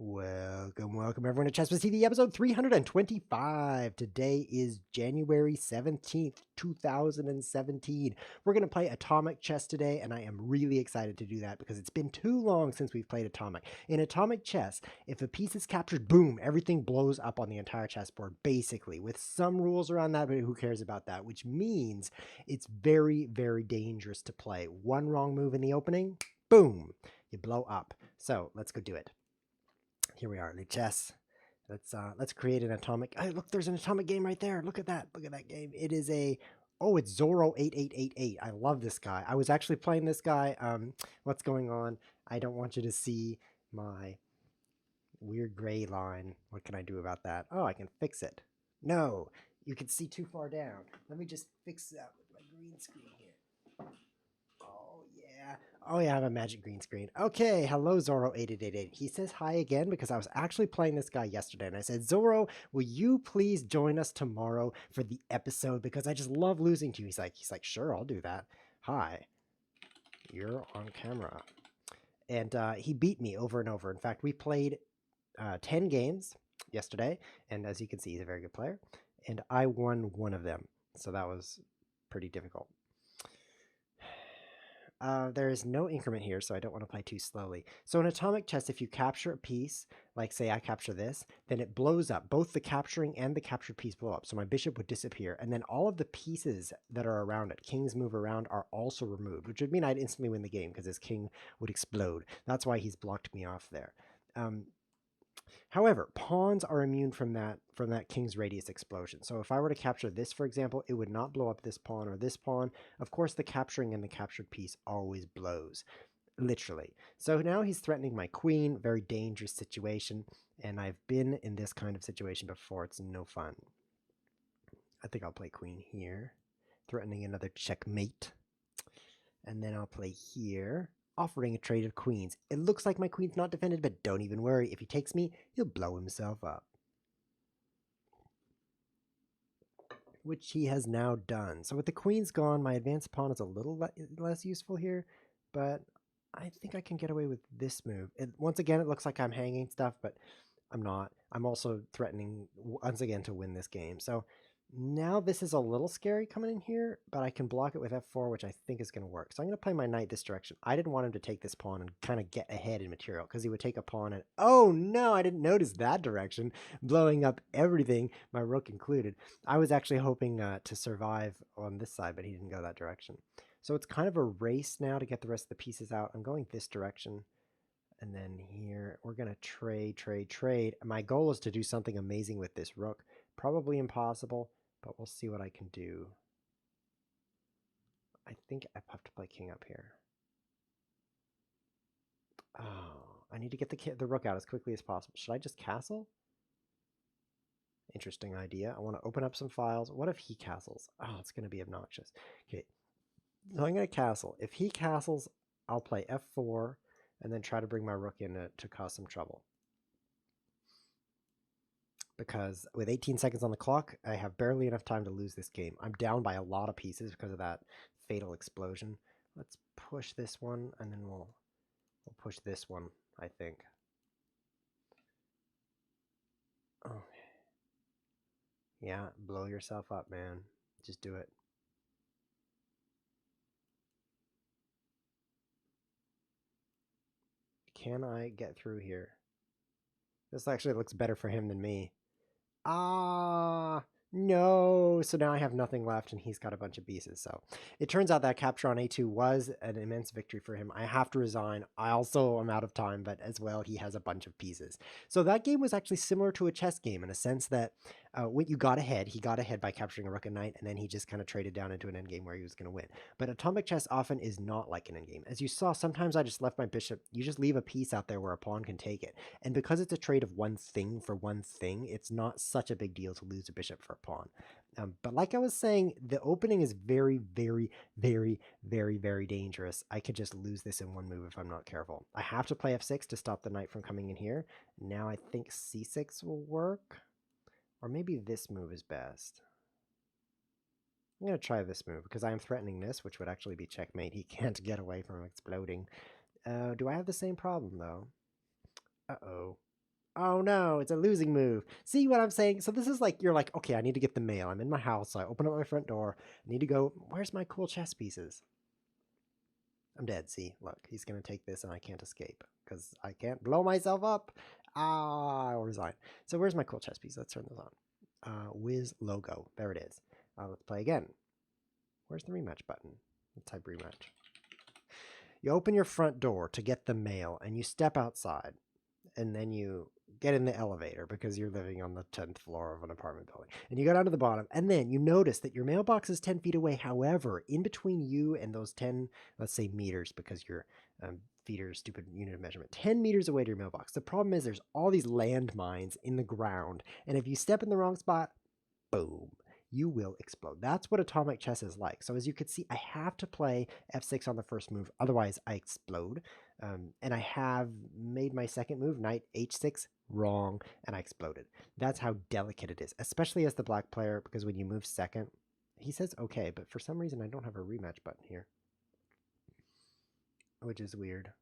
Welcome everyone to Chess TV episode 325. Today is January 17th, 2017. We're going to play Atomic Chess today, and I am really excited to do that because it's been too long since we've played Atomic. In Atomic Chess, if a piece is captured, boom, everything blows up on the entire chessboard, basically, with some rules around that, but who cares about that? Which means it's very, very dangerous to play. One wrong move in the opening, boom, you blow up. So let's go do it. Here we are, Le Chess. Let's create an atomic. Hey, look, there's an atomic game right there. Look at that. Look at that game. It is a it's Zoro 8888. I love this guy. I was actually playing this guy. What's going on? I don't want you to see my weird gray line. What can I do about that? Oh, I can fix it. No, you can see too far down. Let me just fix that with my green screen here. Oh yeah, I have a magic green screen. Okay, hello Zoro8888. He says hi again because I was actually playing this guy yesterday and I said, Zoro, will you please join us tomorrow for the episode because I just love losing to you. He's like, sure, I'll do that. Hi, you're on camera. And he beat me over and over. In fact, we played 10 games yesterday, and as you can see, he's a very good player. And I won one of them, so that was pretty difficult. There is no increment here, so I don't want to play too slowly. So in Atomic Chess, if you capture a piece, like say I capture this, then it blows up. Both the capturing and the captured piece blow up. So my bishop would disappear, and then all of the pieces that are around it, kings move around, are also removed, which would mean I'd instantly win the game because his king would explode. That's why he's blocked me off there. However, pawns are immune from that king's radius explosion. So if I were to capture this, for example, it would not blow up this pawn or this pawn. Of course, the capturing and the captured piece always blows, literally. So now he's threatening my queen, very dangerous situation, and I've been in this kind of situation before. It's no fun. I think I'll play queen here, threatening another checkmate. And then I'll play here, offering a trade of queens. It looks like my queen's not defended, but don't even worry. If he takes me, he'll blow himself up. Which he has now done. So with the queens gone, my advanced pawn is a little less useful here, but I think I can get away with this move. Once again, it looks like I'm hanging stuff, but I'm not. I'm also threatening, once again, to win this game. So now this is a little scary coming in here, but I can block it with f4, which I think is going to work. So I'm going to play my knight this direction. I didn't want him to take this pawn and kind of get ahead in material because he would take a pawn and, oh no, I didn't notice that direction, blowing up everything, my rook included. I was actually hoping to survive on this side, but he didn't go that direction. So it's kind of a race now to get the rest of the pieces out. I'm going this direction. And then here, we're going to trade. My goal is to do something amazing with this rook. Probably impossible, but we'll see what I can do. I think I have to play king up here. Oh, I need to get the rook out as quickly as possible. Should I just castle? Interesting idea. I want to open up some files. What if he castles? Oh, it's going to be obnoxious. Okay, so I'm going to castle. If he castles, I'll play f4 and then try to bring my rook in to cause some trouble. Because with 18 seconds on the clock, I have barely enough time to lose this game. I'm down by a lot of pieces because of that fatal explosion. Let's push this one, and then we'll push this one, I think. Oh. Yeah, blow yourself up, man. Just do it. Can I get through here? This actually looks better for him than me. Ah, no. So now I have nothing left and he's got a bunch of pieces. So it turns out that capture on a2 was an immense victory for him. I have to resign. I also am out of time, but as well, he has a bunch of pieces. So that game was actually similar to a chess game in a sense that when you got ahead, he got ahead by capturing a rook and knight, and then he just kind of traded down into an endgame where he was going to win. But Atomic Chess often is not like an endgame. As you saw, sometimes I just left my bishop. You just leave a piece out there where a pawn can take it. And because it's a trade of one thing for one thing, it's not such a big deal to lose a bishop for a pawn. But like I was saying, the opening is very, very, very, very, very dangerous. I could just lose this in one move if I'm not careful. I have to play f6 to stop the knight from coming in here. Now I think c6 will work. Or maybe this move is best. I'm going to try this move because I am threatening this, which would actually be checkmate. He can't get away from exploding. Do I have the same problem, though? Uh-oh. Oh no, it's a losing move. See what I'm saying? So this is like, you're like, okay, I need to get the mail. I'm in my house, so I open up my front door. I need to go, where's my cool chess pieces? I'm dead. See, look, he's going to take this and I can't escape because I can't blow myself up. Ah, I'll resign. So where's my cool chess piece? Let's turn this on. Wiz logo. There it is. Let's play again. Where's the rematch button? Let's type rematch. You open your front door to get the mail and you step outside and then you get in the elevator because you're living on the 10th floor of an apartment building. And you go down to the bottom and then you notice that your mailbox is 10 feet away. However, in between you and those 10, let's say meters because your feet are a stupid unit of measurement, 10 meters away to your mailbox. The problem is there's all these landmines in the ground. And if you step in the wrong spot, boom, you will explode. That's what atomic chess is like. So as you can see, I have to play f6 on the first move, otherwise I explode. And I have made my second move, knight h6, wrong, and I exploded. That's how delicate it is, especially as the black player, because when you move second, he says okay, but for some reason I don't have a rematch button here, which is weird.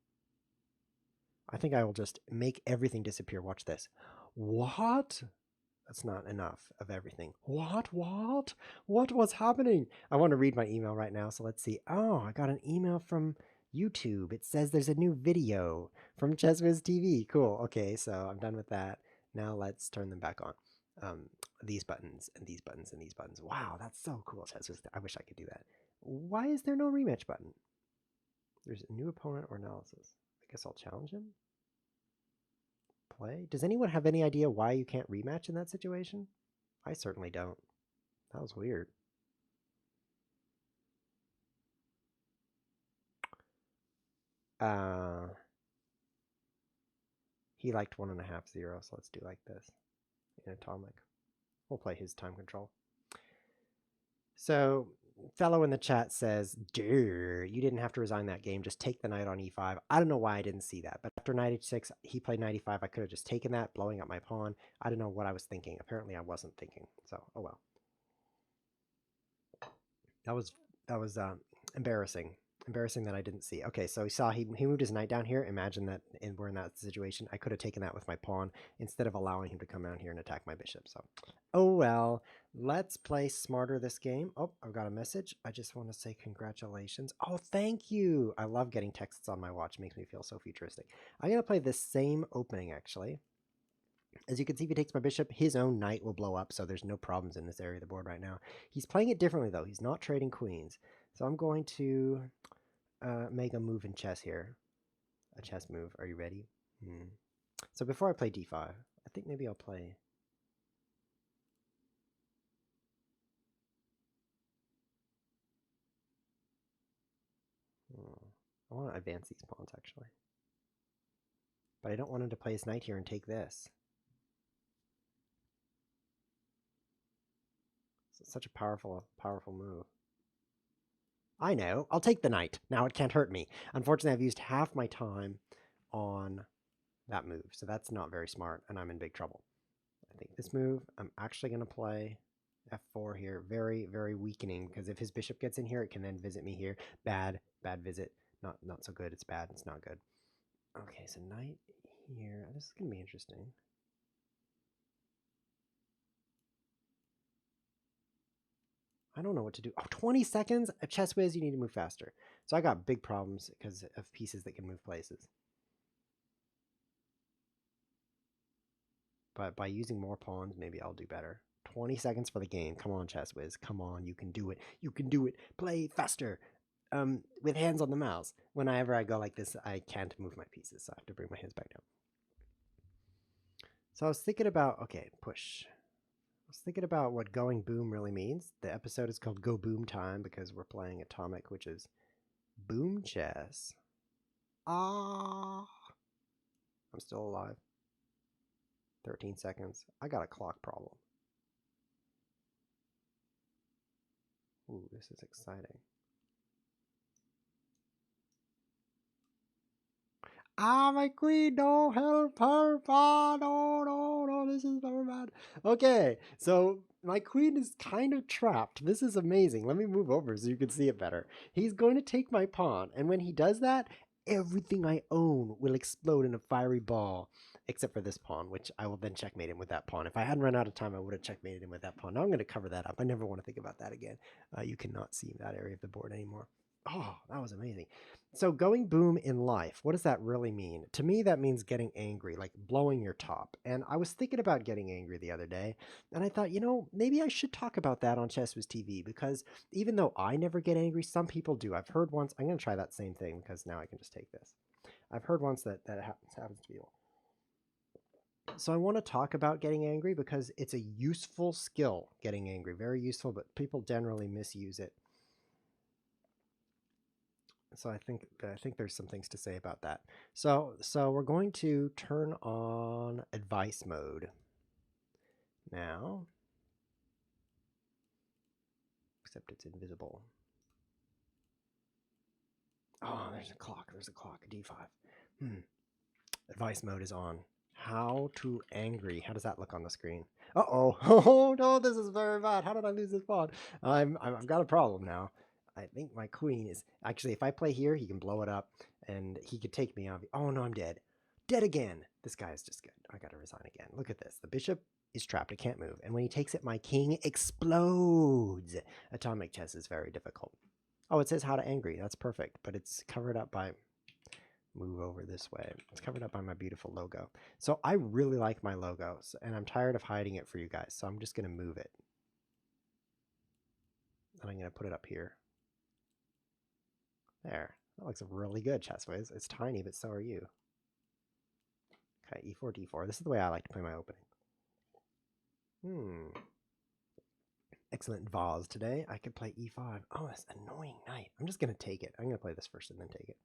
I think I will just make everything disappear. Watch this. What? That's not enough of everything. What? What's happening? I want to read my email right now, so let's see. Oh, I got an email from YouTube. It says there's a new video from ChessWiz TV. Cool. Okay, so I'm done with that. Now let's turn them back on. These buttons and these buttons and these buttons. Wow, that's so cool, ChessWiz. I wish I could do that. Why is there no rematch button? There's a new opponent or analysis. I guess I'll challenge him. Play. Does anyone have any idea why you can't rematch in that situation? I certainly don't. That was weird. He liked 1.5 0, so let's do like this in atomic. We'll play his time control. So, fellow in the chat says, "Dude, you didn't have to resign that game. Just take the knight on e5." I don't know why I didn't see that, but after knight h6, he played knight e5. I could have just taken that, blowing up my pawn. I don't know what I was thinking. Apparently, I wasn't thinking. So, oh well. That was embarrassing. Embarrassing that I didn't see. Okay, so he moved his knight down here. Imagine that we're in that situation. I could have taken that with my pawn instead of allowing him to come down here and attack my bishop. So, oh well. Let's play smarter this game. Oh, I've got a message. I just want to say congratulations. Oh, thank you. I love getting texts on my watch. It makes me feel so futuristic. I'm going to play this same opening, actually. As you can see, if he takes my bishop, his own knight will blow up, so there's no problems in this area of the board right now. He's playing it differently, though. He's not trading queens. So I'm going to make a move in chess here. A chess move. Are you ready? So before I play d5, I think maybe I'll play... I want to advance these pawns, actually. But I don't want him to play his knight here and take this. It's such a powerful move. I know. I'll take the knight. Now it can't hurt me. Unfortunately, I've used half my time on that move, so that's not very smart, and I'm in big trouble. I think this move, I'm actually going to play f4 here. Very, very weakening, because if his bishop gets in here, it can then visit me here. Bad visit. Not so good. It's bad. It's not good. Okay, so knight here. This is going to be interesting. I don't know what to do. Oh, 20 seconds? A chess whiz, you need to move faster. So I got big problems because of pieces that can move places. But by using more pawns, maybe I'll do better. 20 seconds for the game. Come on, chess whiz. Come on, you can do it. You can do it. Play faster. With hands on the mouse. Whenever I go like this, I can't move my pieces, so I have to bring my hands back down. So I was thinking about, okay, push. I was thinking about what going boom really means. The episode is called Go Boom Time because we're playing Atomic, which is boom chess. I'm still alive. 13 seconds. I got a clock problem. Ooh, this is exciting. My queen, no, help her. No, this is very bad. Okay, so my queen is kind of trapped. This is amazing. Let me move over so you can see it better. He's going to take my pawn, and when he does that, Everything I own will explode in a fiery ball, except for this pawn, which I will then checkmate him with that pawn. If I hadn't run out of time, I would have checkmated him with that pawn. Now I'm going to cover that up. I never want to think about that again. You cannot see that area of the board anymore. Oh, that was amazing. So going boom in life, what does that really mean? To me, that means getting angry, like blowing your top. And I was thinking about getting angry the other day, and I thought, maybe I should talk about that on ChessWhiz TV, because even though I never get angry, some people do. I've heard once, I'm going to try that same thing because now I can just take this. I've heard once that happens to people. So I want to talk about getting angry because it's a useful skill, getting angry. Very useful, but people generally misuse it. So I think there's some things to say about that. So we're going to turn on advice mode now, except it's invisible. Oh, there's a clock. D5. Advice mode is on. How to angry. How does that look on the screen? Uh-oh. Oh no, this is very bad. How did I lose this pawn? I've got a problem now. I think my queen is actually, if I play here, he can blow it up and he could take me on. Oh no, I'm dead. Dead again. This guy is just good. I gotta resign again. Look at this. The bishop is trapped. It can't move. And when he takes it, my king explodes. Atomic chess is very difficult. Oh, it says how to angry. That's perfect. But it's covered up by move over this way. It's covered up by my beautiful logo. So I really like my logos, and I'm tired of hiding it for you guys. So I'm just going to move it. And I'm going to put it up here. There. That looks really good, ChessWhiz. It's tiny, but so are you. Okay, e4, d4. This is the way I like to play my opening. Excellent vase today. I could play e5. Oh, this annoying knight. I'm just going to take it. I'm going to play this first and then take it.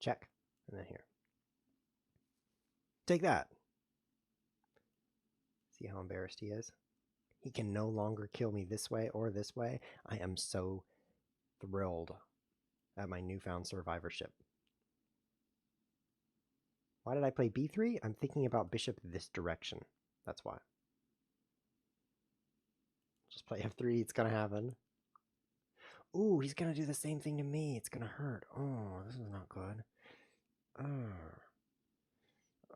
Check. And then here. Take that. See how embarrassed he is? He can no longer kill me this way or this way. I am so thrilled at my newfound survivorship. Why did I play b3? I'm thinking about bishop this direction. That's why. Just play f3. It's going to happen. Ooh, he's going to do the same thing to me. It's going to hurt. Oh, this is not good.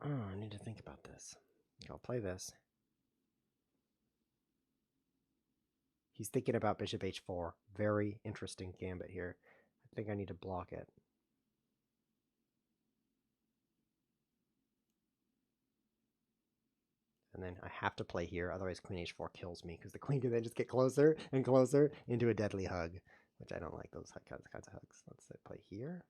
I need to think about this. I'll play this. He's thinking about bishop h4. Very interesting gambit here. I think I need to block it. And then I have to play here, otherwise queen h4 kills me, because the queen can then just get closer and closer into a deadly hug, which I don't like those kinds of hugs. Let's play here.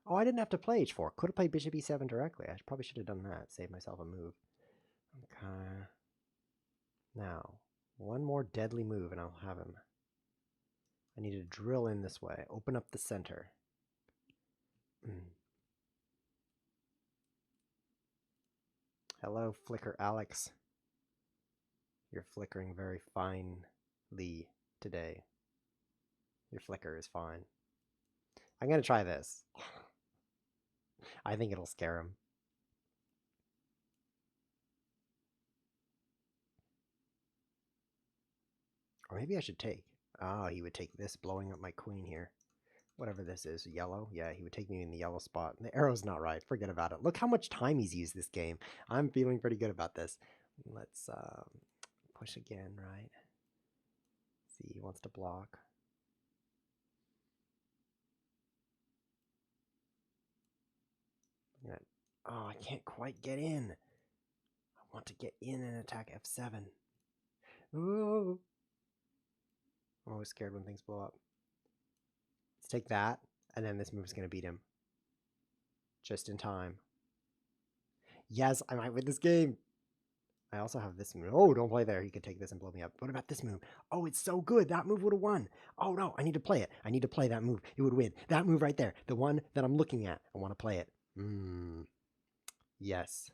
Oh, I didn't have to play h4. Could have played bishop e7 directly. I probably should have done that. Save myself a move. Okay. Now, one more deadly move and I'll have him. I need to drill in this way. Open up the center. Hello, Flicker Alex. You're flickering very finely today. Your flicker is fine. I'm going to try this. I think it'll scare him. Or maybe I should take. Oh, he would take this, blowing up my queen here. Whatever this is, yellow? Yeah, he would take me in the yellow spot. The arrow's not right. Forget about it. Look how much time he's used this game. I'm feeling pretty good about this. Let's push again, right? See, he wants to block. Yeah. Oh, I can't quite get in. I want to get in and attack f7. Ooh. I'm always scared when things blow up. Let's take that, and then this move is going to beat him. Just in time. Yes, I might win this game. I also have this move. Oh, don't play there. He could take this and blow me up. What about this move? Oh, it's so good. That move would have won. Oh, no. I need to play it. I need to play that move. It would win. That move right there. The one that I'm looking at. I want to play it. Yes.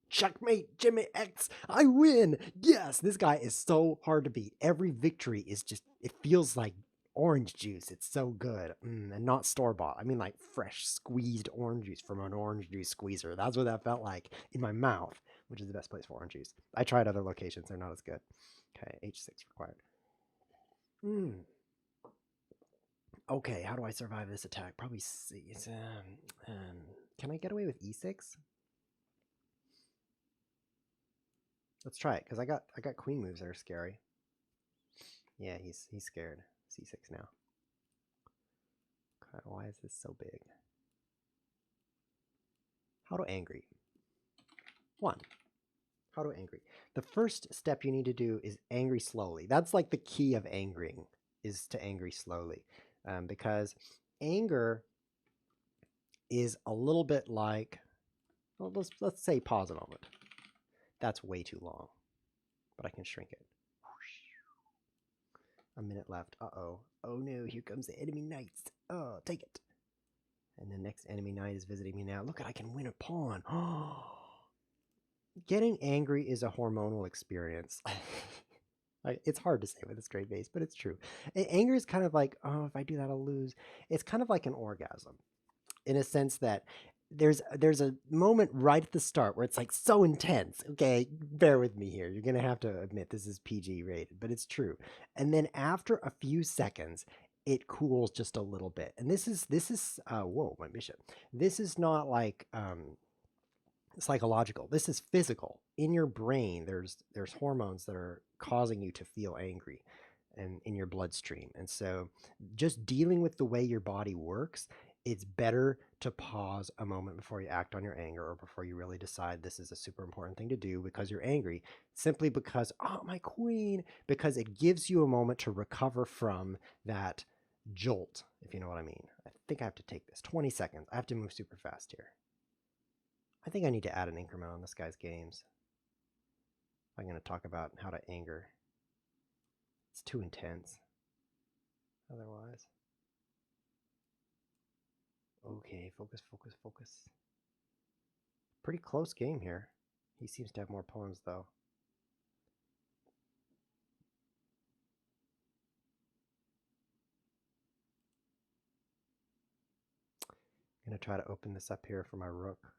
Checkmate, Jimmy X. I win. Yes, this guy is so hard to beat. Every victory is just, it feels like orange juice. It's so good. And not store-bought. I mean like fresh squeezed orange juice from an orange juice squeezer. That's what that felt like in my mouth, which is the best place for orange juice. I tried other locations. They're not as good. Okay, h6 required. Hmm. Okay, how do I survive this attack? Probably can I get away with e6? Let's try it, because I got queen moves that are scary. Yeah, he's scared. C6 now. Okay, why is this so big? How to angry? 1. How to angry? The first step you need to do is angry slowly. That's like the key of angering, is to angry slowly. Because anger is a little bit like, well, let's say pause a moment. That's way too long, but I can shrink it. A minute left. Uh-oh. Oh no, here comes the enemy knights. Oh, take it. And the next enemy knight is visiting me now. Look, I can win a pawn. Getting angry is a hormonal experience. It's hard to say with a straight face, but it's true. Anger is kind of like, oh, if I do that, I'll lose. It's kind of like an orgasm in a sense that there's a moment right at the start where it's like so intense. Okay, bear with me here. You're gonna have to admit this is PG rated, but it's true. And then after a few seconds, it cools just a little bit. And this is whoa, my bishop. This is not like psychological. This is physical. In your brain, there's hormones that are causing you to feel angry and in your bloodstream. And so just dealing with the way your body works, it's better to pause a moment before you act on your anger or before you really decide this is a super important thing to do because you're angry, simply because, oh, my queen, because it gives you a moment to recover from that jolt, if you know what I mean. I think I have to take this 20 seconds. I have to move super fast here. I think I need to add an increment on this guy's games. I'm going to talk about how to anger. It's too intense otherwise. Okay, focus, focus, focus. Pretty close game here. He seems to have more pawns, though. I'm going to try to open this up here for my rook.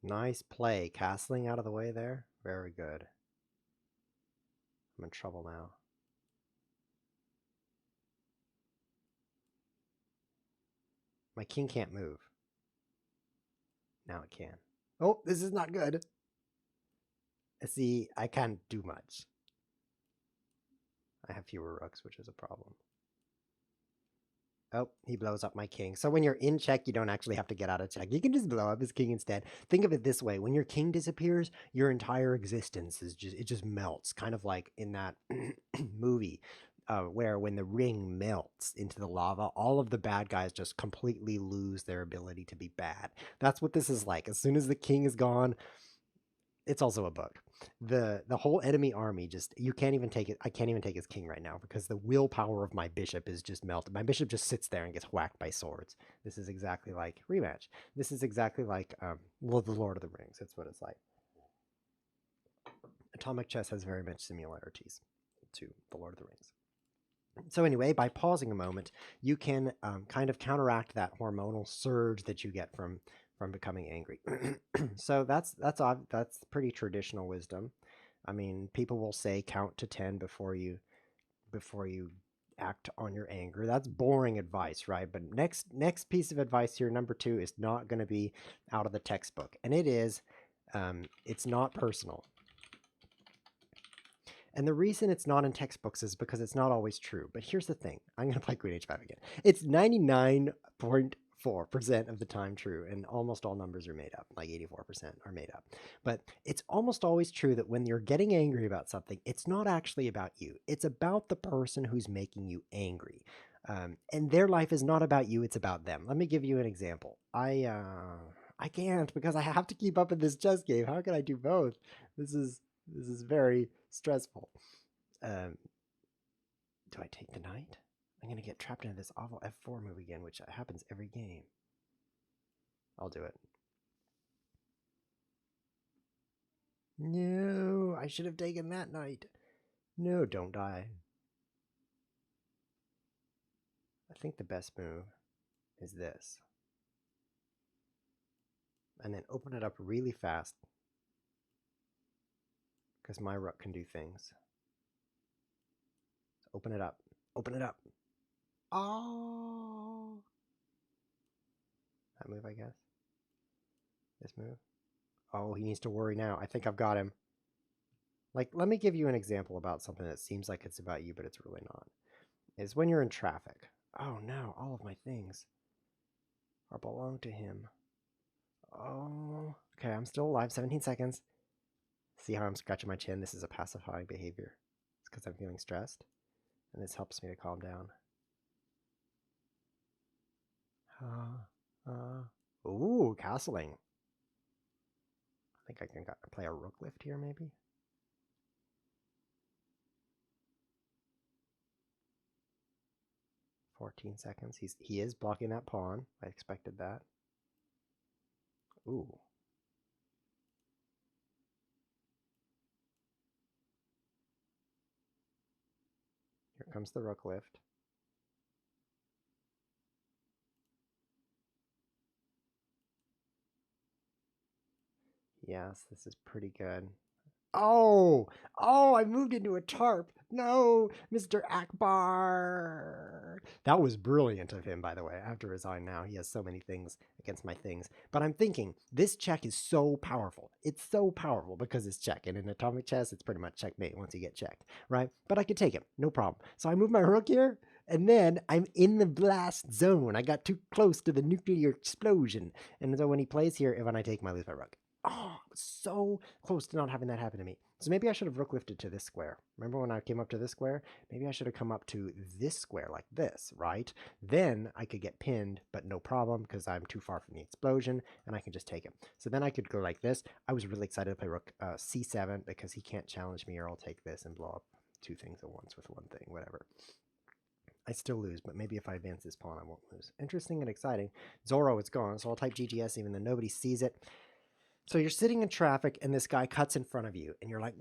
Nice play. Castling out of the way there. Very good. I'm in trouble now. My king can't move. Now it can. Oh, this is not good. See, I can't do much. I have fewer rooks, which is a problem. Oh, he blows up my king. So when you're in check, you don't actually have to get out of check. You can just blow up his king instead. Think of it this way. When your king disappears, your entire existence is just melts. Kind of like in that movie where when the ring melts into the lava, all of the bad guys just completely lose their ability to be bad. That's what this is like. As soon as the king is gone, it's also a book. The whole enemy army just, you can't even take it. I can't even take his king right now because the willpower of my bishop is just melted. My bishop just sits there and gets whacked by swords. This is exactly like rematch. This is exactly like well, the Lord of the Rings. That's what it's like. Atomic chess has very much similarities to the Lord of the Rings. So anyway, by pausing a moment, you can kind of counteract that hormonal surge that you get from becoming angry. So that's pretty traditional wisdom. I mean, people will say count to 10 before you act on your anger. That's boring advice, right? But next piece of advice here, number 2, is not going to be out of the textbook, and it is it's not personal. And the reason it's not in textbooks is because it's not always true. But here's the thing. I'm going to play Queen H5 again. It's 99.4% of the time true, and almost all numbers are made up, like 84% are made up. But it's almost always true that when you're getting angry about something, it's not actually about you. It's about the person who's making you angry. And their life is not about you, it's about them. Let me give you an example. I can't because I have to keep up in this chess game. How can I do both? This is very stressful. Do I take the knight? I'm going to get trapped into this awful f4 move again, which happens every game. I'll do it. No, I should have taken that knight. No, don't die. I think the best move is this. and then open it up really fast because my rook can do things. So open it up. Open it up. Oh! That move, I guess. This move. Oh, he needs to worry now. I think I've got him. Like, let me give you an example about something that seems like it's about you, but it's really not. Is when you're in traffic. Oh no, all of my things are belong to him. Oh, okay, I'm still alive. 17 seconds. See how I'm scratching my chin? This is a pacifying behavior. It's because I'm feeling stressed, and this helps me to calm down. Ooh, castling. I think I can play a rook lift here, maybe. "14 seconds. He is blocking that pawn. I expected that. Ooh. Here comes the rook lift. Yes, this is pretty good. Oh! Oh, I moved into a tarp. No, Mr. Akbar. That was brilliant of him, by the way. I have to resign now. He has so many things against my things. But I'm thinking, this check is so powerful. It's so powerful because it's check. And in atomic chess, it's pretty much checkmate once you get checked, right? But I could take him, no problem. So I move my rook here, and then I'm in the blast zone. I got too close to the nuclear explosion. And so when he plays here, when I take, I lose my rook. Oh, so close to not having that happen to me. So maybe I should have rook lifted to this square. Remember when I came up to this square? Maybe I should have come up to this square like this, right? Then I could get pinned, but no problem because I'm too far from the explosion and I can just take him. So then I could go like this. I was really excited to play rook c7 because he can't challenge me, or I'll take this and blow up two things at once with one thing, whatever. I still lose, but maybe if I advance this pawn, I won't lose. Interesting and exciting. Zorro is gone, so I'll type GGS even though nobody sees it. So you're sitting in traffic and this guy cuts in front of you and you're like,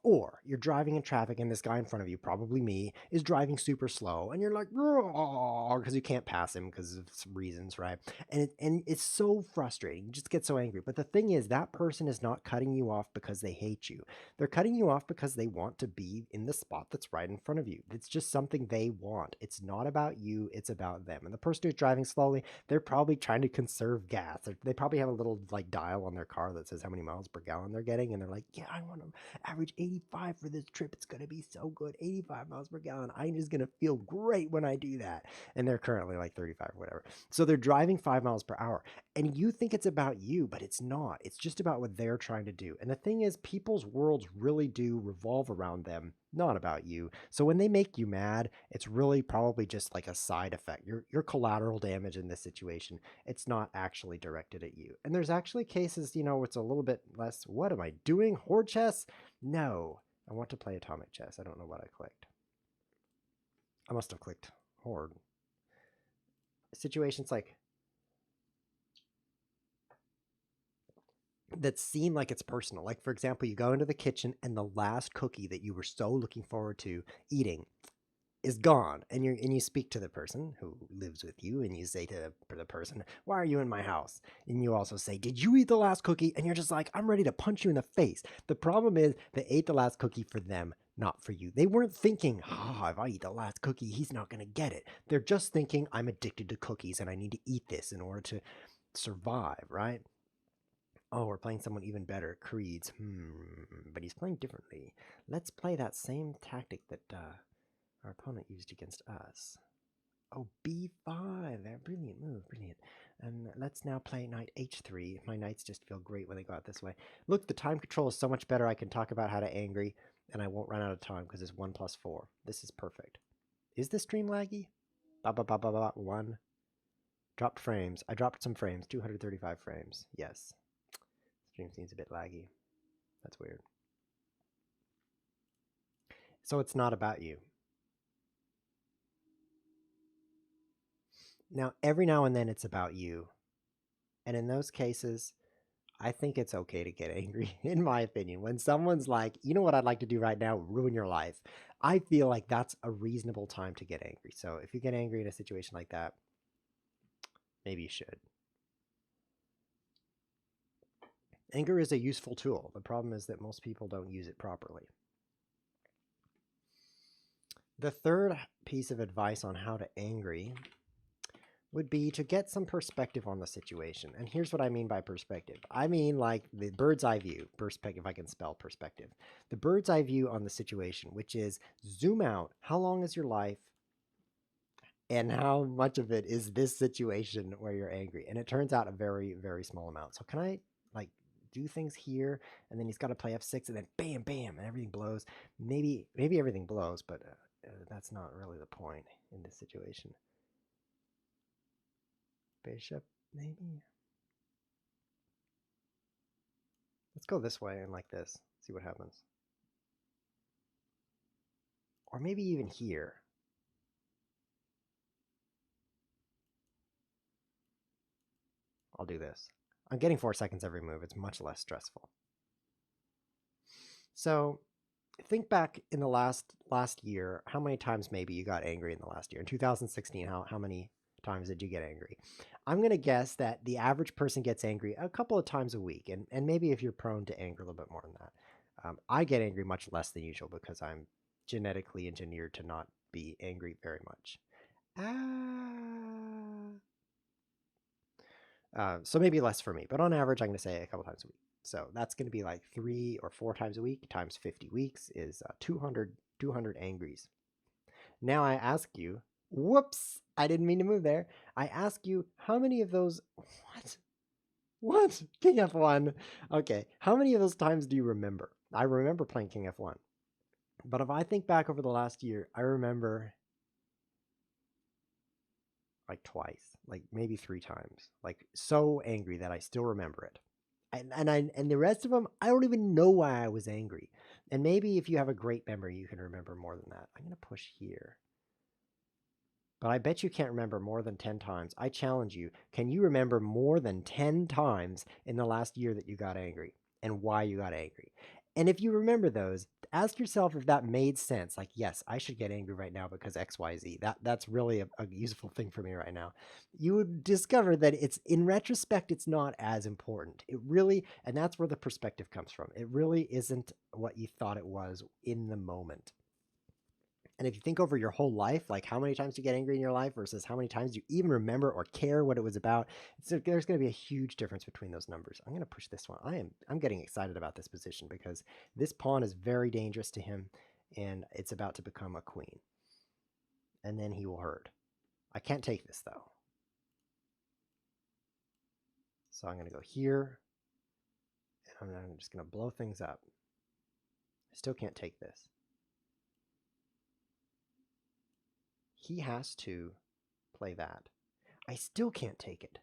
or you're driving in traffic and this guy in front of you, probably me, is driving super slow and you're like, because you can't pass him because of some reasons, right? And it's so frustrating. You just get so angry. But the thing is, that person is not cutting you off because they hate you. They're cutting you off because they want to be in the spot that's right in front of you. It's just something they want. It's not about you, it's about them. And the person who's driving slowly, they're probably trying to conserve gas. They probably have a little like dial on their car that says how many miles per gallon they're getting, and they're like, yeah, I want to average 85 for this trip. It's going to be so good. 85 miles per gallon. I'm just going to feel great when I do that. And they're currently like 35 or whatever. So they're driving 5 miles per hour. And you think it's about you, but it's not. It's just about what they're trying to do. And the thing is, people's worlds really do revolve around them, not about you. So when they make you mad, it's really probably just like a side effect. You're collateral damage in this situation. It's not actually directed at you. And there's actually cases, you know, it's a little bit less, what am I doing? Horde chess? No. I want to play atomic chess. I don't know what I clicked. I must have clicked horde. Situations like that seem like it's personal. Like, for example, you go into the kitchen and the last cookie that you were so looking forward to eating is gone, and you speak to the person who lives with you, and you say to the person, why are you in my house? And you also say, did you eat the last cookie? And you're just like, I'm ready to punch you in the face. The problem is they ate the last cookie for them, not for you. They weren't thinking, if I eat the last cookie, he's not going to get it. They're just thinking, I'm addicted to cookies and I need to eat this in order to survive, right? Oh, we're playing someone even better. Creeds. But he's playing differently. Let's play that same tactic that our opponent used against us. Oh, b5. Brilliant move. Brilliant. And let's now play knight h3. My knights just feel great when they go out this way. Look, the time control is so much better. I can talk about how to angry, and I won't run out of time because it's 1+4. This is perfect. Is the stream laggy? 1. Dropped frames. I dropped some frames. 235 frames. Yes. Stream seems a bit laggy. That's weird. So it's not about you. Now, every now and then it's about you. And in those cases, I think it's okay to get angry, in my opinion. When someone's like, you know what I'd like to do right now? Ruin your life. I feel like that's a reasonable time to get angry. So if you get angry in a situation like that, maybe you should. Anger is a useful tool. The problem is that most people don't use it properly. The third piece of advice on how to angry would be to get some perspective on the situation. And here's what I mean by perspective. I mean like the bird's eye view, perspective, if I can spell perspective. The bird's eye view on the situation, which is zoom out. How long is your life? And how much of it is this situation where you're angry? And it turns out a very, very small amount. So can I like do things here, and then he's got to play f6, and then bam, bam, and everything blows. Maybe everything blows, but that's not really the point in this situation. Bishop, maybe. Let's go this way and like this. See what happens. Or maybe even here. I'll do this. I'm getting 4 seconds every move. It's much less stressful. So think back in the last year, how many times maybe you got angry in the last year? In 2016, how many times did you get angry? I'm going to guess that the average person gets angry a couple of times a week. And maybe if you're prone to anger, a little bit more than that. I get angry much less than usual because I'm genetically engineered to not be angry very much. So maybe less for me, but on average, I'm going to say a couple times a week. So that's going to be like 3 or 4 times a week times 50 weeks is 200 angries. Now I ask you, whoops, I didn't mean to move there. I ask you, how many of those, what? King F1. Okay, how many of those times do you remember? I remember playing King F1. But if I think back over the last year, I remember like twice, like maybe 3 times, like so angry that I still remember it. And the rest of them, I don't even know why I was angry. And maybe if you have a great memory, you can remember more than that. I'm going to push here. But I bet you can't remember more than 10 times. I challenge you. Can you remember more than 10 times in the last year that you got angry and why you got angry? And if you remember those, ask yourself if that made sense. Like, yes, I should get angry right now because XYZ. That's really a useful thing for me right now. You would discover that it's in retrospect, it's not as important. It really, and that's where the perspective comes from. It really isn't what you thought it was in the moment. And if you think over your whole life, like how many times you get angry in your life versus how many times you even remember or care what it was about, there's going to be a huge difference between those numbers. I'm going to push this one. I'm getting excited about this position because this pawn is very dangerous to him, and it's about to become a queen. And then he will hurt. I can't take this though. So I'm going to go here, and I'm just going to blow things up. I still can't take this. He has to play that. I still can't take it.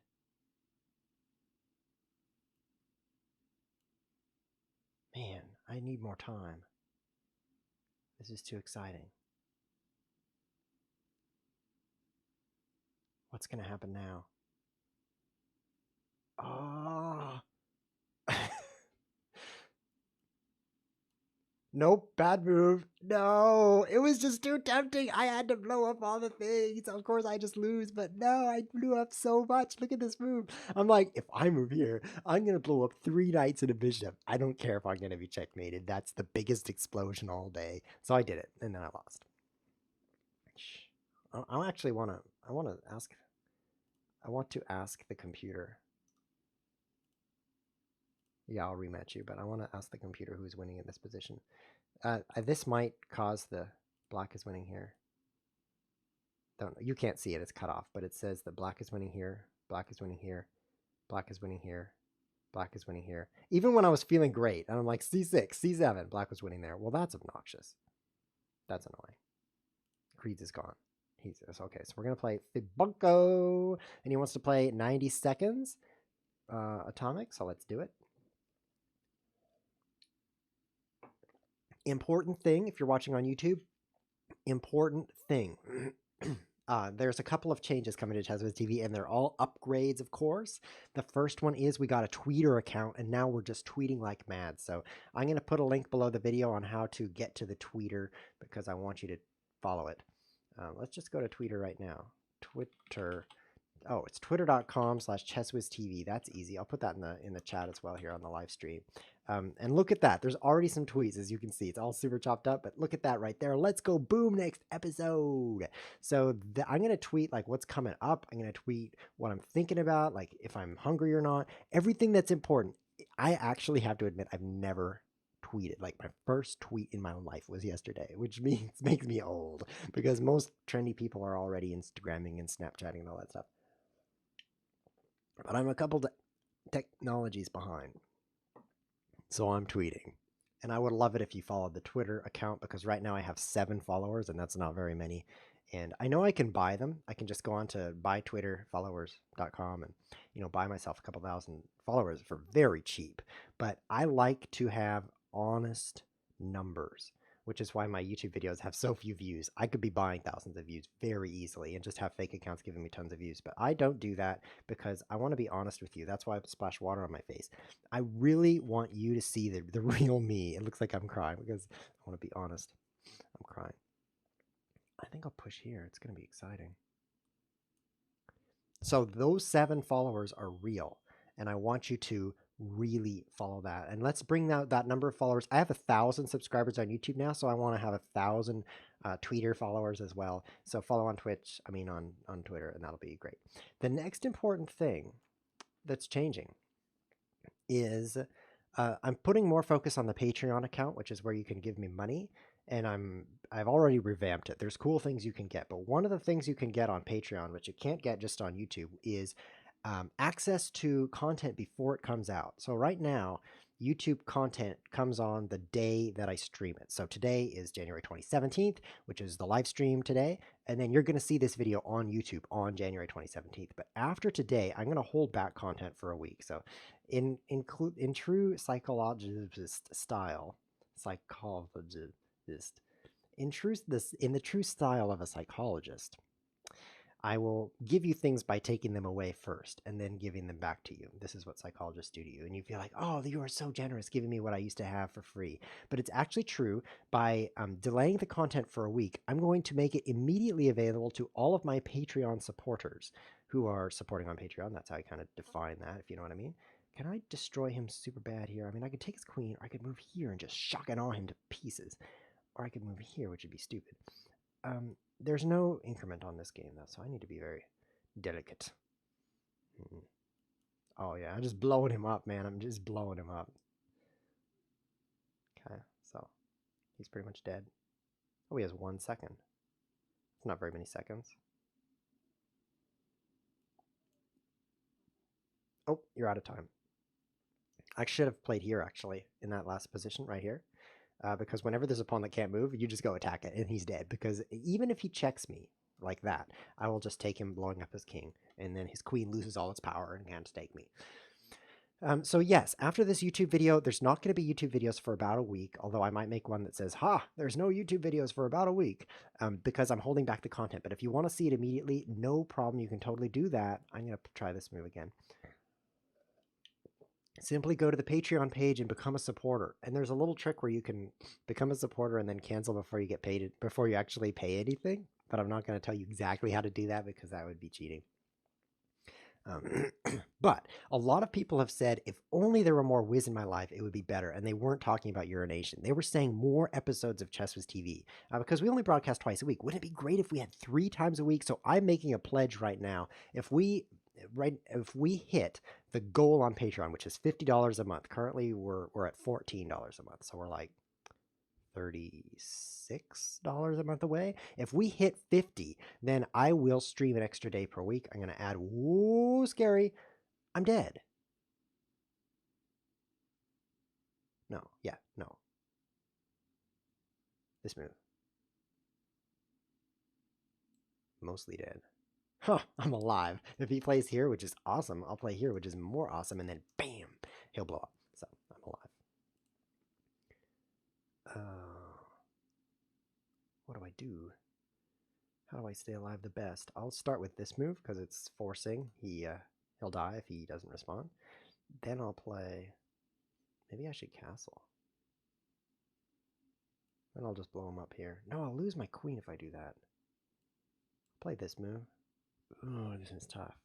Man, I need more time. This is too exciting. What's going to happen now? Oh. Nope, bad move. No, it was just too tempting. I had to blow up all the things. Of course, I just lose, but no, I blew up so much. Look at this move. I'm like, if I move here, I'm going to blow up 3 knights and a bishop. I don't care if I'm going to be checkmated. That's the biggest explosion all day. So I did it, and then I lost. I actually want to ask the computer. Yeah, I'll rematch you, but I want to ask the computer who's winning in this position. This might cause the black is winning here. Don't you can't see it, it's cut off, but it says that black is winning here, black is winning here, black is winning here, black is winning here. Even when I was feeling great, and I'm like c6, c7, black was winning there. Well, that's obnoxious. That's annoying. Creeds is gone. He's okay, so we're gonna play Fibunco, and he wants to play 90 seconds atomic, so let's do it. Important thing, if you're watching on YouTube, important thing. There's a couple of changes coming to Tesla TV, and they're all upgrades, of course. The first one is we got a Tweeter account, and now we're just tweeting like mad. So I'm going to put a link below the video on how to get to the Tweeter because I want you to follow it. Let's just go to Tweeter right now. Twitter. Oh, it's twitter.com/chesswiztv. That's easy. I'll put that in the chat as well here on the live stream. And look at that. There's already some tweets, as you can see. It's all super chopped up, but look at that right there. Let's go. Boom. Next episode. So I'm going to tweet like what's coming up. I'm going to tweet what I'm thinking about, like if I'm hungry or not, everything that's important. I actually have to admit, I've never tweeted. Like my first tweet in my life was yesterday, which means makes me old because most trendy people are already Instagramming and Snapchatting and all that stuff. But I'm a couple technologies behind. So I'm tweeting. And I would love it if you followed the Twitter account because right now I have 7 followers and that's not very many. And I know I can buy them. I can just go on to buytwitterfollowers.com and, buy myself a couple thousand followers for very cheap. But I like to have honest numbers, which is why my YouTube videos have so few views. I could be buying thousands of views very easily and just have fake accounts giving me tons of views. But I don't do that because I want to be honest with you. That's why I splash water on my face. I really want you to see the real me. It looks like I'm crying because I want to be honest. I'm crying. I think I'll push here. It's going to be exciting. So those 7 followers are real. And I want you to really follow that. And let's bring out that number of followers. I have 1,000 subscribers on YouTube now, so I want to have 1,000 Twitter followers as well. So follow on Twitch, on Twitter, and that'll be great. The next important thing that's changing is I'm putting more focus on the Patreon account, which is where you can give me money. And I've already revamped it. There's cool things you can get, but one of the things you can get on Patreon, which you can't get just on YouTube, is access to content before it comes out. So right now, YouTube content comes on the day that I stream it. So today is January 2017th, which is the live stream today. And then you're going to see this video on YouTube on January 2017th. But after today, I'm going to hold back content for a week. So in true psychologist style, in the true style of a psychologist, I will give you things by taking them away first and then giving them back to you. This is what psychologists do to you. And you feel like, oh, you are so generous giving me what I used to have for free. But it's actually true. By delaying the content for a week, I'm going to make it immediately available to all of my Patreon supporters who are supporting on Patreon. That's how I kind of define that, if you know what I mean. Can I destroy him super bad here? I could take his queen, or I could move here and just shock and awe him to pieces. Or I could move here, which would be stupid. There's no increment on this game, though, so I need to be very delicate. Oh, yeah, I'm just blowing him up, man. I'm just blowing him up. Okay, so he's pretty much dead. Oh, he has 1 second. It's not very many seconds. Oh, you're out of time. I should have played here, actually, in that last position right here. Because whenever there's a pawn that can't move, you just go attack it, and he's dead. Because even if he checks me like that, I will just take him blowing up his king, and then his queen loses all its power and can't stake me. So yes, after this YouTube video, there's not going to be YouTube videos for about a week, although I might make one that says, there's no YouTube videos for about a week, because I'm holding back the content. But if you want to see it immediately, no problem. You can totally do that. I'm going to try this move again. Simply go to the Patreon page and become a supporter. And there's a little trick where you can become a supporter and then cancel before you get paid, before you actually pay anything. But I'm not going to tell you exactly how to do that because that would be cheating. But a lot of people have said, if only there were more Wiz in my life, it would be better. And they weren't talking about urination. They were saying more episodes of Chess Wiz TV because we only broadcast twice a week. Wouldn't it be great if we had 3 times a week? So I'm making a pledge right now. If we hit the goal on Patreon, which is $50 a month, currently we're at $14 a month. So we're like $36 a month away. If we hit 50, then I will stream an extra day per week. I'm going to add, whoa, scary, I'm dead. No, yeah, no. This move. Mostly dead. Huh, I'm alive. If he plays here, which is awesome, I'll play here, which is more awesome, and then bam, he'll blow up. So I'm alive. What do I do? How do I stay alive the best? I'll start with this move because it's forcing. He'll die if he doesn't respond. Then I'll play... Maybe I should castle. Then I'll just blow him up here. No, I'll lose my queen if I do that. Play this move. Oh, this is tough.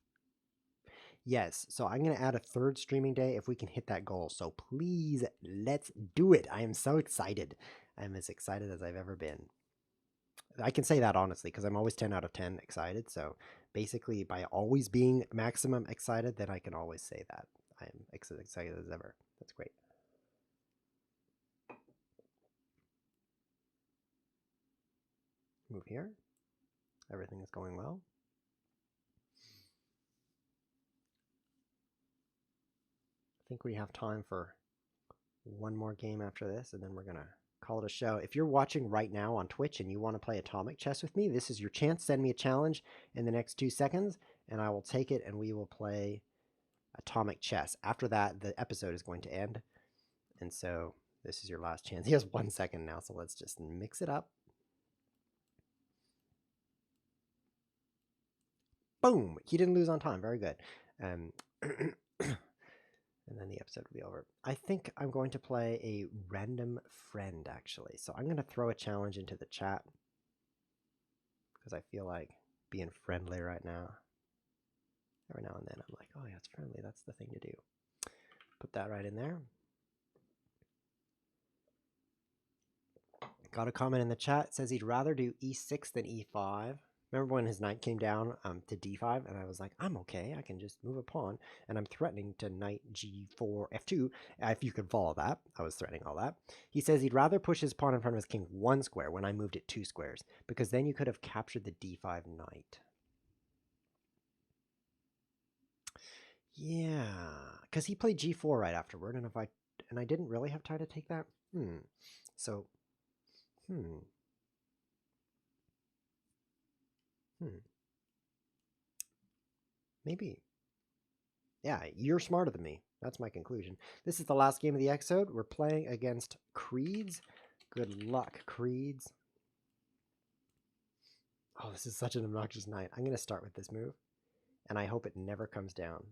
Yes, so I'm going to add a third streaming day if we can hit that goal. So please, let's do it. I am so excited. I'm as excited as I've ever been. I can say that honestly because I'm always 10 out of 10 excited. So basically, by always being maximum excited, then I can always say that I'm excited as ever. That's great. Move here. Everything is going well. I think we have time for one more game after this, and then we're going to call it a show. If you're watching right now on Twitch and you want to play Atomic Chess with me, this is your chance. Send me a challenge in the next 2 seconds, and I will take it, and we will play Atomic Chess. After that, the episode is going to end, and so this is your last chance. He has 1 second now, so let's just mix it up. Boom! He didn't lose on time. Very good. And then the episode will be over. I think I'm going to play a random friend, actually. So I'm going to throw a challenge into the chat because I feel like being friendly right now. Every now and then I'm like, oh yeah, it's friendly. That's the thing to do. Put that right in there. Got a comment in the chat. It says he'd rather do e6 than e5. Remember when his knight came down to d5, and I was like, I'm okay, I can just move a pawn, and I'm threatening to knight g4, f2, if you can follow that. I was threatening all that. He says he'd rather push his pawn in front of his king 1 square when I moved it 2 squares, because then you could have captured the d5 knight. Yeah, because he played g4 right afterward, and I didn't really have time to take that. So, maybe. Yeah, you're smarter than me. That's my conclusion. This is the last game of the episode. We're playing against Creeds. Good luck, Creeds. Oh, this is such an obnoxious knight. I'm going to start with this move, and I hope it never comes down.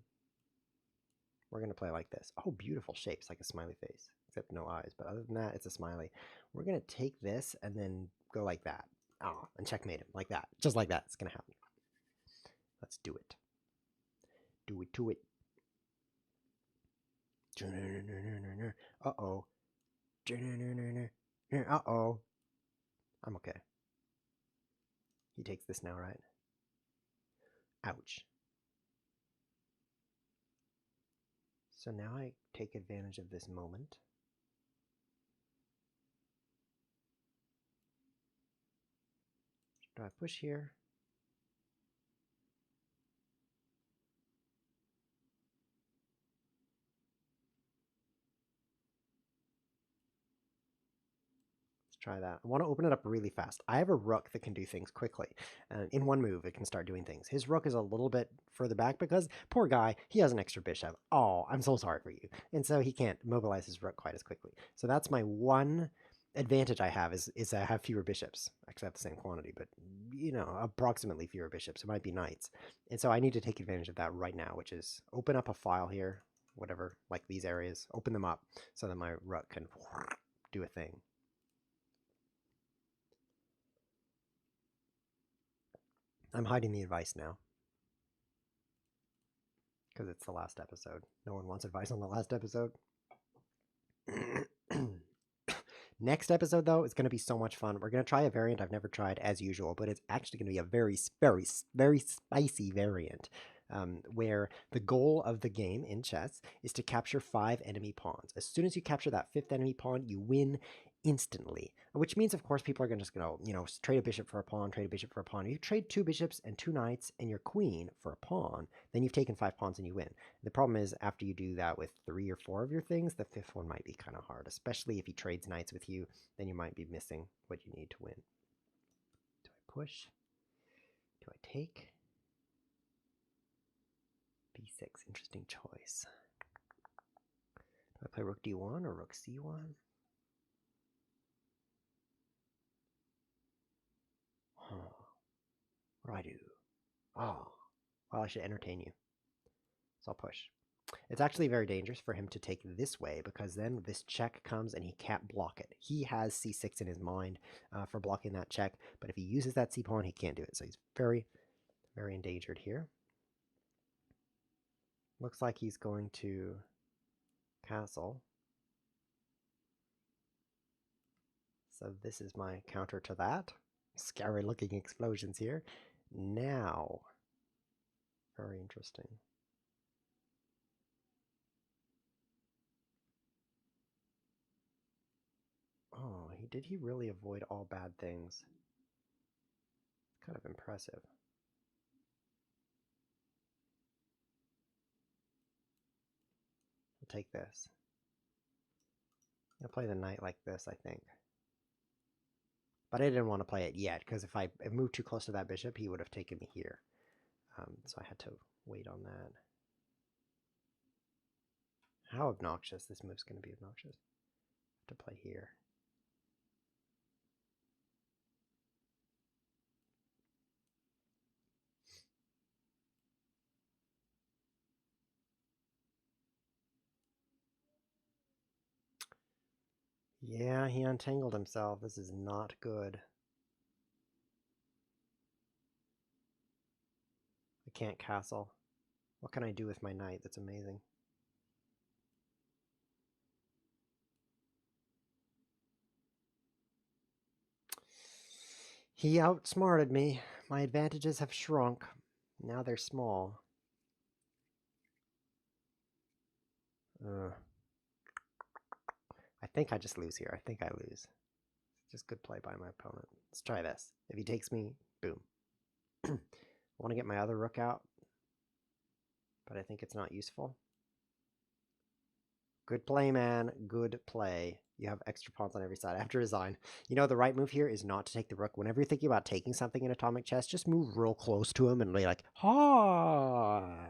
We're going to play like this. Oh, beautiful shapes, like a smiley face, except no eyes. But other than that, it's a smiley. We're going to take this and then go like that. Oh, and checkmate him like that. Just like that. It's going to happen. Let's do it. Do it to it. Uh-oh. Uh-oh. I'm okay. He takes this now, right? Ouch. So now I take advantage of this moment. Do I push here? Try that. I want to open it up really fast. I have a rook that can do things quickly. In one move, it can start doing things. His rook is a little bit further back because, poor guy, he has an extra bishop. Oh, I'm so sorry for you. And so he can't mobilize his rook quite as quickly. So that's my one advantage I have is I have fewer bishops. Actually, I have the same quantity, but, you know, approximately fewer bishops. It might be knights. And so I need to take advantage of that right now, which is open up a file here, whatever, like these areas. Open them up so that my rook can do a thing. I'm hiding the advice now because it's the last episode. No one wants advice on the last episode. Next episode, though, is going to be so much fun. We're going to try a variant I've never tried, as usual, but it's actually going to be a very, very, very spicy variant where the goal of the game in chess is to capture 5 enemy pawns. As soon as you capture that 5th enemy pawn, you win instantly, which means, of course, people are just going to, you know, trade a bishop for a pawn, trade a bishop for a pawn. If you trade 2 bishops and 2 knights and your queen for a pawn, then you've taken 5 pawns and you win. The problem is, after you do that with 3 or 4 of your things, the 5th one might be kind of hard, especially if he trades knights with you, then you might be missing what you need to win. Do I push? Do I take? B6, interesting choice. Do I play rook d1 or rook c1? What do I do? Oh, well, I should entertain you. So I'll push. It's actually very dangerous for him to take this way because then this check comes and he can't block it. He has c6 in his mind for blocking that check, but if he uses that c-pawn, he can't do it. So he's very, very endangered here. Looks like he's going to castle. So this is my counter to that. Scary looking explosions here. Now, very interesting. Oh, did he really avoid all bad things? Kind of impressive. I'll take this. I'll play the knight like this, I think. But I didn't want to play it yet, because if I moved too close to that bishop, he would have taken me here. So I had to wait on that. How obnoxious. This move's going to be obnoxious. I have to play here. Yeah, he untangled himself. This is not good. I can't castle. What can I do with my knight? That's amazing. He outsmarted me. My advantages have shrunk. Now they're small. I think I just lose here. I think I lose. Just good play by my opponent. Let's try this. If he takes me, boom. I want to get my other rook out, but I think it's not useful. Good play, man. Good play. You have extra pawns on every side. I have to resign. You know, the right move here is not to take the rook. Whenever you're thinking about taking something in atomic chess, just move real close to him and be like, hi.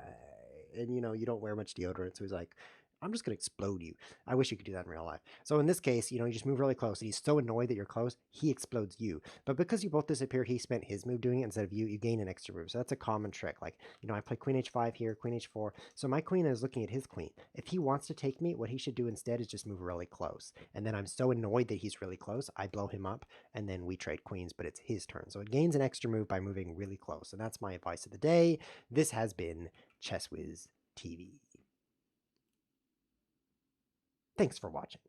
And, you know, you don't wear much deodorant, so he's like, I'm just going to explode you. I wish you could do that in real life. So in this case, you know, you just move really close, and he's so annoyed that you're close, he explodes you. But because you both disappear, he spent his move doing it instead of you, you gain an extra move. So that's a common trick. Like, you know, I play queen h5 here, queen h4. So my queen is looking at his queen. If he wants to take me, what he should do instead is just move really close. And then I'm so annoyed that he's really close, I blow him up, and then we trade queens, but it's his turn. So it gains an extra move by moving really close. And that's my advice of the day. This has been Chess Whiz TV. Thanks for watching.